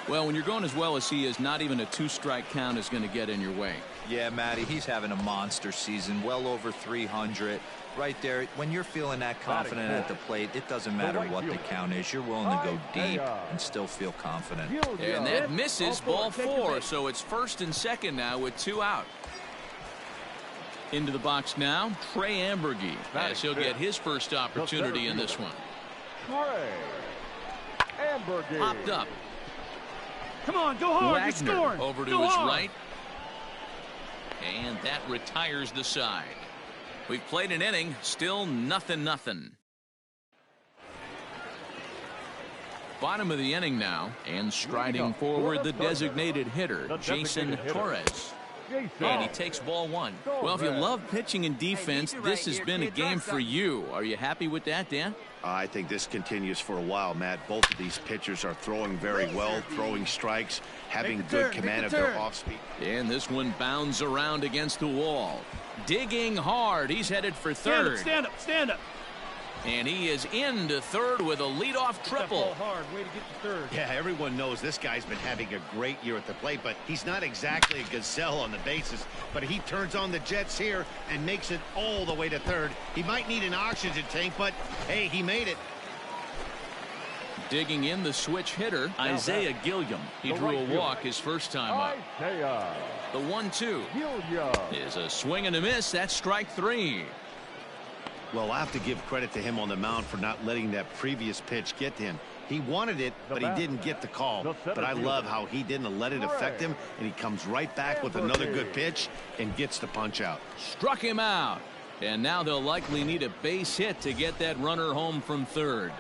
Well, when you're going as well as he is, not even a 2-strike count is going to get in your way. Yeah, Matty, he's having a monster season, well over 300. Right there, when you're feeling that confident at the plate, it doesn't matter what the count is. You're willing to go deep and still feel confident. And that misses ball 4, so it's 1st and 2nd now with 2 out. Into the box now, Trey Ambergy, as he'll get his first opportunity in this one. Popped up. Come on, go hard. Wagner You're scoring. over to go his hard. right. And that retires the side. We've played an inning, still 0-0. Bottom of the inning now, and striding forward the designated hitter, Jason Torres. And he takes ball one. Well, if you love pitching and defense, this has been a game for you. Are you happy with that, Dan? I think this continues for a while, Matt. Both of these pitchers are throwing very well, throwing strikes, having good command of their off-speed. And this one bounds around against the wall. Digging hard. He's headed for third. Stand up, stand up. And he is into third with a leadoff triple. Hard. Way to get to third. Yeah, everyone knows this guy's been having a great year at the plate, but he's not exactly a gazelle on the bases. But he turns on the jets here and makes it all the way to third. He might need an oxygen tank, but hey, he made it. Digging in the switch hitter, Isaiah Gilliam. He drew a walk his first time up. The 1-2 is a swing and a miss. That's strike three. Well, I have to give credit to him on the mound for not letting that previous pitch get to him. He wanted it, but he didn't get the call. But I love how he didn't let it affect him, and he comes right back with another good pitch and gets the punch out. Struck him out. And now they'll likely need a base hit to get that runner home from third.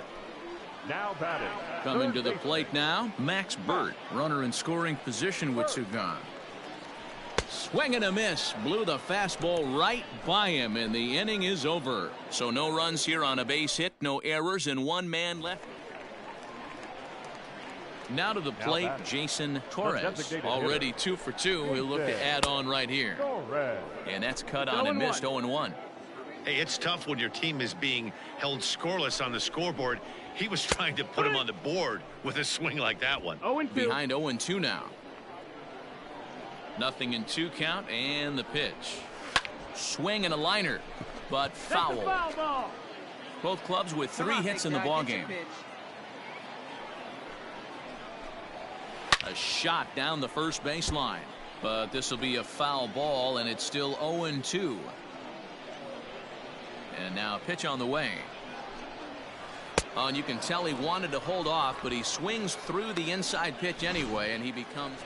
Now batting. Coming to the plate now, Max Burt, runner in scoring position with Sugan. Swing and a miss, blew the fastball right by him, and the inning is over. So no runs here on a base hit, no errors, and one man left. Now to the plate, Jason Torres. Already 2 for 2. He'll look to add on right here. And that's cut on and missed, 0-1. Hey, it's tough when your team is being held scoreless on the scoreboard. He was trying to put him on the board with a swing like that one. Behind 0-2 now. 0-2 count, and the pitch. Swing and a liner, but foul. Both clubs with 3 hits in the ballgame. A shot down the first baseline, but this will be a foul ball, and it's still 0-2. And now a pitch on the way. Oh, and you can tell he wanted to hold off, but he swings through the inside pitch anyway, and he becomes...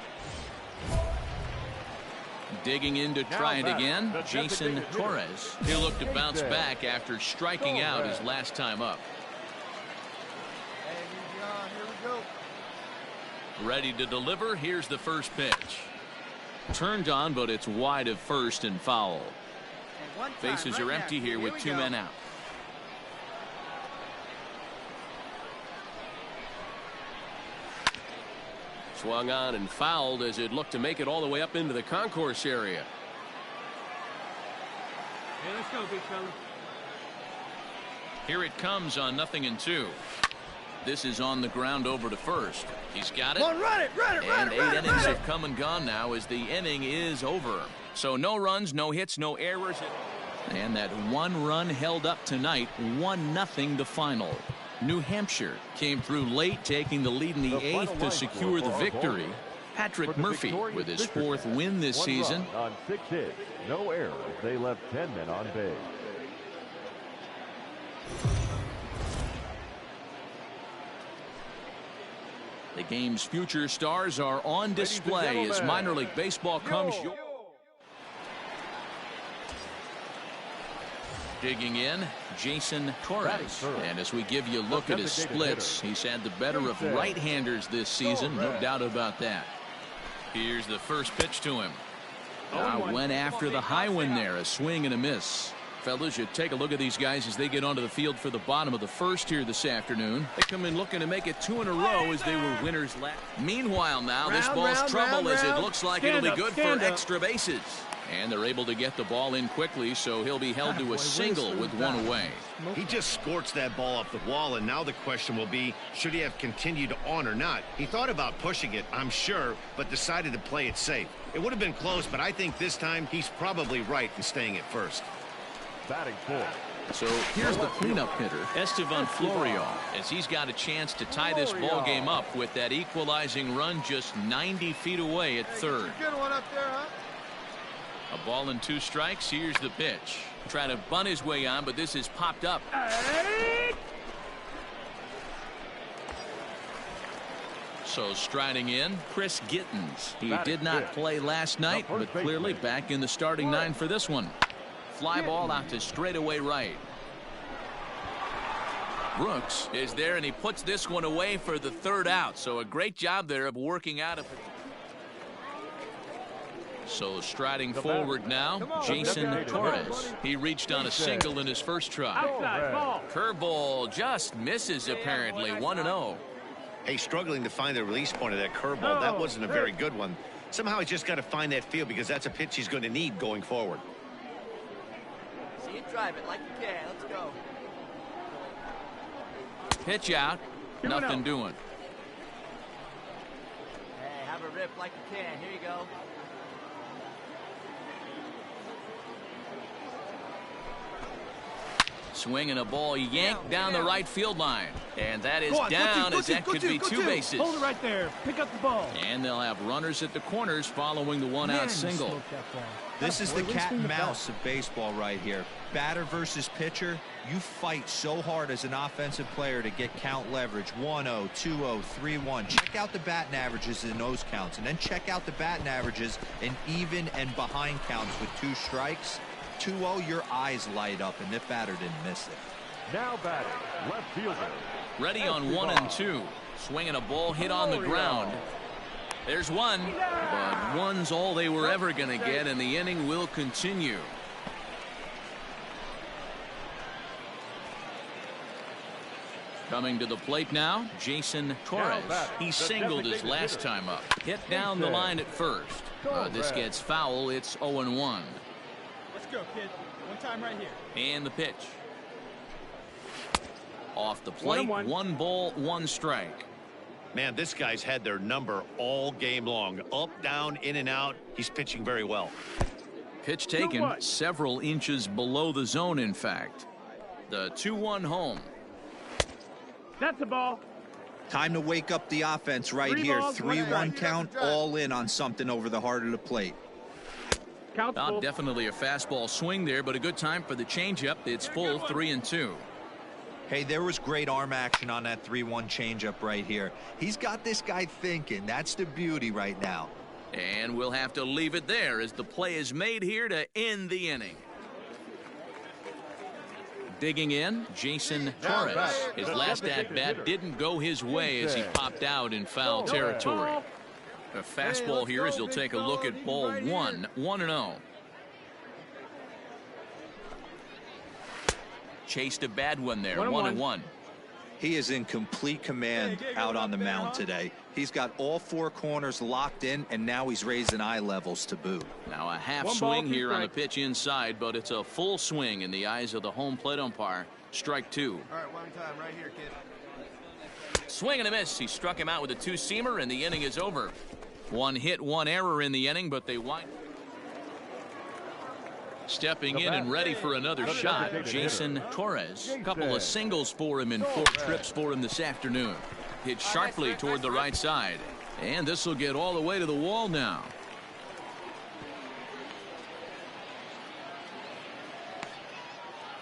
Digging in to try it again, Jason Torres. He'll look to bounce back after striking out his last time up. Ready to deliver. Here's the first pitch. Turned on, but it's wide of first and foul. Bases are empty here with 2 men out. Swung on and fouled as it looked to make it all the way up into the concourse area. Hey, let's go, big fella. Here it comes on 0-2. This is on the ground over to first. He's got it. Run it, and 8 innings have come and gone now as the inning is over. So no runs, no hits, no errors. And that 1 run held up tonight, 1-0 the final. New Hampshire came through late, taking the lead in the 8th to secure the victory. Patrick Murphy with his 4th win this season. On 6 hits, no errors. They left 10 men on base. The game's future stars are on display as minor league baseball comes. Digging in, Jason Torres. And as we give you a look at his splits, he's had the better of right-handers this season, no doubt about that. Here's the first pitch to him. Went after the high one there, a swing and a miss. Fellas, you take a look at these guys as they get onto the field for the bottom of the first here this afternoon. They come in looking to make it 2 in a row as they were winners last. Meanwhile now, this ball's trouble as it looks like it'll be good for extra bases. And they're able to get the ball in quickly, so he'll be held to a single with 1 away. He just scorched that ball off the wall, and now the question will be, should he have continued on or not? He thought about pushing it, I'm sure, but decided to play it safe. It would have been close, but I think this time he's probably right in staying at first. Batting 4. So here's the cleanup hitter, Estevan Florio, as he's got a chance to tie this ball game up with that equalizing run just 90 feet away at third. Good one up there, huh? A ball and 2 strikes. Here's the pitch. Trying to bunt his way on, but this is popped up. So striding in, Chris Gittens. He did not play last night, but clearly back in the starting 9 for this one. Fly ball out to straightaway right. Brooks is there, and he puts this one away for the 3rd out. So a great job there of working out of it. So striding forward now, Jason Torres. He reached on a single in his first try. Curveball just misses apparently. 1-0. Hey, struggling to find the release point of that curveball. That wasn't a very good one. Somehow he's just got to find that feel because that's a pitch he's going to need going forward. See you drive it like you can. Let's go. Pitch out. Nothing doing. Hey, have a rip like you can. Here you go. Swinging a ball yanked down the right field line. And that is down as that could be 2 bases. Hold it right there. Pick up the ball. And they'll have runners at the corners following the 1-out single. This is the cat and mouse of baseball right here. Batter versus pitcher. You fight so hard as an offensive player to get count leverage. 1-0, 2-0, 3-1. Check out the batting averages in those counts. And then check out the batting averages in even and behind counts with 2 strikes. 2-0, your eyes light up, and the batter didn't miss it. Now batting, left fielder. Ready on 1 and 2. Swinging a ball hit on the ground. There's one, but one's all they were ever going to get, and the inning will continue. Coming to the plate now, Jason Torres. He singled his last time up. Hit down the line at first. This gets foul. It's 0-1. Go, kid. One time right here. And the pitch. Off the plate, 1 ball, 1 strike. Man, this guy's had their number all game long. Up, down, in and out. He's pitching very well. Pitch taken several inches below the zone, in fact. The 2-1 home. That's a ball. Time to wake up the offense right here. 3-1 count, all in on something over the heart of the plate. Definitely a fastball swing there, but a good time for the changeup. It's full 3-2. Hey, there was great arm action on that 3-1 changeup right here. He's got this guy thinking. That's the beauty right now. And we'll have to leave it there as the play is made here to end the inning. Digging in, Jason Torres. His last at-bat didn't go his way as he popped out in foul territory. A fastball here as he'll take a look at ball 1, 1-0. Chased a bad one there, 1-1. He is in complete command out on the mound today. He's got all 4 corners locked in, and now he's raising eye levels to boot. Now a half swing here on the pitch inside, but it's a full swing in the eyes of the home plate umpire. Strike 2. All right, one time right here, kid. Swing and a miss. He struck him out with a 2-seamer, and the inning is over. 1 hit, 1 error in the inning, but they wind. Stepping in and ready for another shot, Jason Torres. A couple of singles for him in 4 trips for him this afternoon. Hit sharply toward the right side. And this will get all the way to the wall now.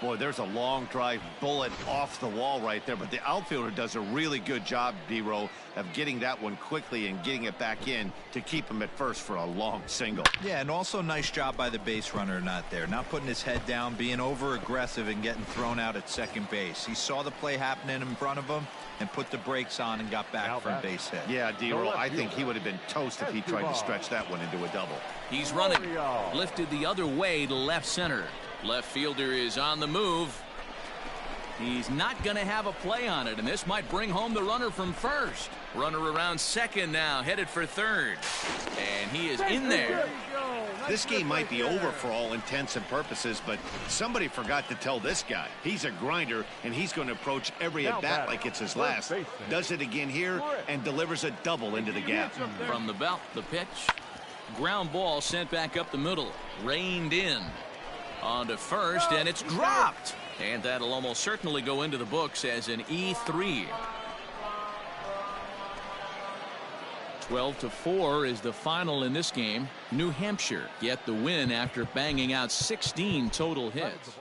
Boy, there's a long drive bullet off the wall right there, but the outfielder does a really good job, D-Row, of getting that one quickly and getting it back in to keep him at first for a long single. Yeah, and also nice job by the base runner not there, not putting his head down, being over aggressive and getting thrown out at second base. He saw the play happening in front of him and put the brakes on and got back for a base hit. Yeah, D-Row, I think he would have been toast if he tried to stretch that one into a double. He's running, lifted the other way to left center. Left fielder is on the move. He's not going to have a play on it, and this might bring home the runner from first. Runner around second now, headed for third. And he is in there. This game might be over for all intents and purposes, but somebody forgot to tell this guy. He's a grinder, and he's going to approach every at-bat like it's his last. Does it again here and delivers a double into the gap. From the belt, the pitch. Ground ball sent back up the middle. Reined in. On to first, and it's dropped. And that'll almost certainly go into the books as an E3. 12-4 is the final in this game. New Hampshire get the win after banging out 16 total hits.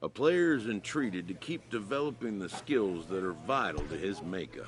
A player is entreated to keep developing the skills that are vital to his makeup.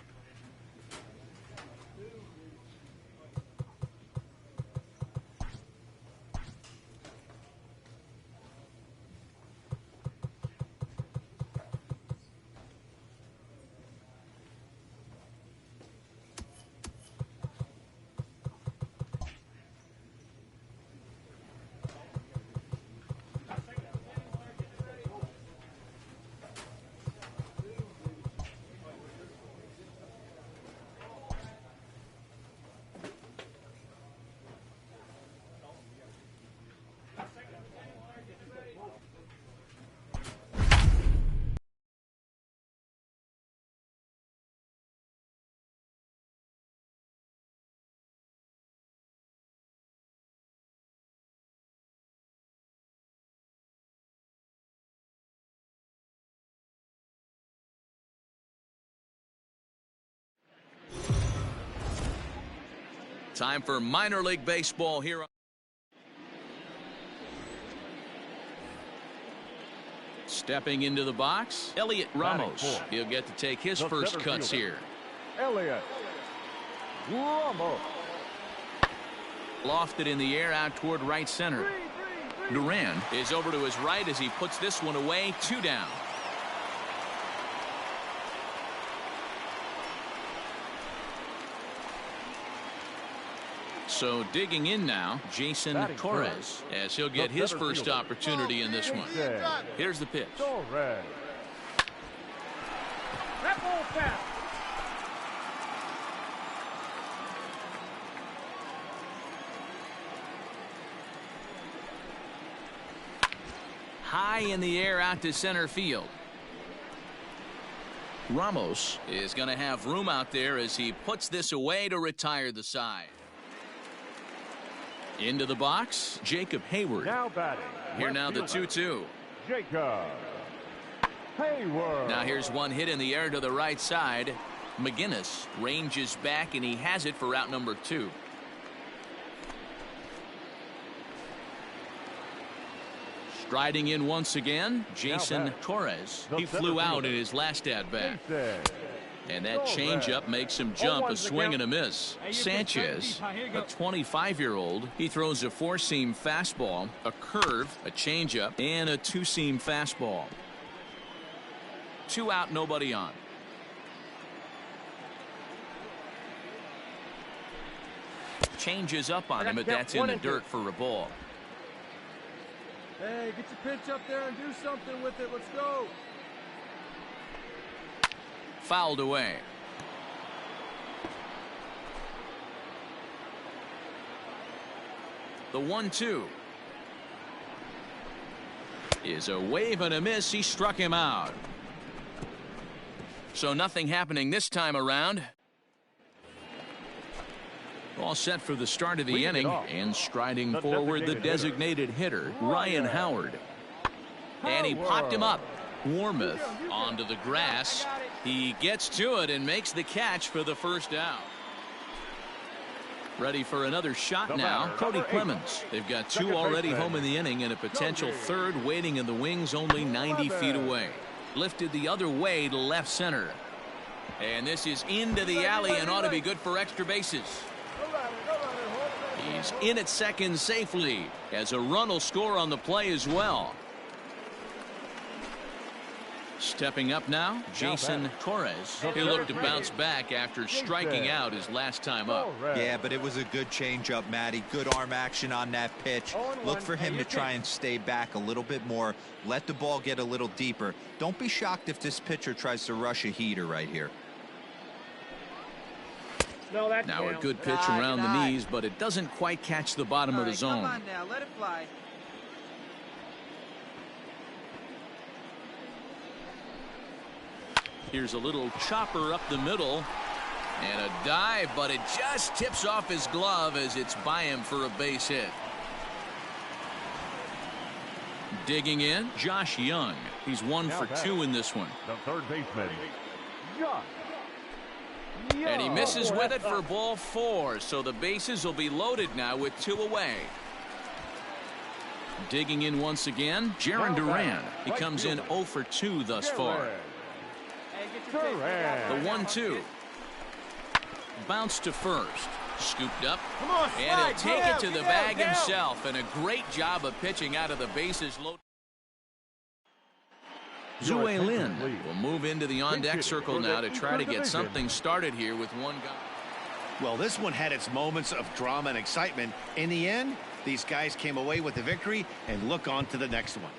Time for minor league baseball here. Stepping into the box, Elliot Ramos. He'll get to take his first cuts here. Elliot Ramos. Lofted in the air out toward right center. Duran is over to his right as he puts this one away. 2 down. So digging in now, Jason Torres, as he'll get his first opportunity in this one. Here's the pitch. High in the air out to center field. Ramos is going to have room out there as he puts this away to retire the side. Into the box, Jacob Hayward. Now batting. Here now the 2-2. Jacob Hayward. Now here's one hit in the air to the right side. McGinnis ranges back and he has it for out number 2. Striding in once again, Jason Torres. He flew out in his last at-bat. And that changeup makes him jump, a swing and a miss. Sanchez, a 25-year-old, he throws a 4-seam fastball, a curve, a changeup, and a 2-seam fastball. 2 out, nobody on. Changes up on him, but that's in the dirt for a ball. Hey, get your pitch up there and do something with it. Let's go. Fouled away. The 1-2 is a wave and a miss. He struck him out. So nothing happening this time around. All set for the start of the inning, and striding forward the designated hitter, Ryan Howard. And he popped him up. Warmoth onto the grass. He gets to it and makes the catch for the first out. Ready for another shot now, Cody Clemens. They've got 2 already home in the inning and a potential 3rd waiting in the wings only 90 feet away. Lifted the other way to left center. And this is into the alley and ought to be good for extra bases. He's in at second safely as a run will score on the play as well. Stepping up now, Jason Torres. He'll look to bounce back after striking out his last time up. Yeah, but it was a good changeup, Matty. Good arm action on that pitch. Look for him to try and stay back a little bit more. Let the ball get a little deeper. Don't be shocked if this pitcher tries to rush a heater right here. Now a good pitch around the knees, but it doesn't quite catch the bottom of the zone. Come on now, let it fly. Here's a little chopper up the middle. And a dive, but it just tips off his glove as it's by him for a base hit. Digging in, Josh Young. He's 1 for 2 in this one. The third baseman, Josh. And he misses with it for ball 4. So the bases will be loaded now with 2 away. Digging in once again, Jarren Duran. He comes in 0 for 2 thus far. The 1-2. Bounce to first. Scooped up. And he'll take it to the bag himself. And a great job of pitching out of the bases loaded. Zue Lin will move into the on-deck circle now to try to get something started here with one guy. Well, this one had its moments of drama and excitement. In the end, these guys came away with the victory and look on to the next one.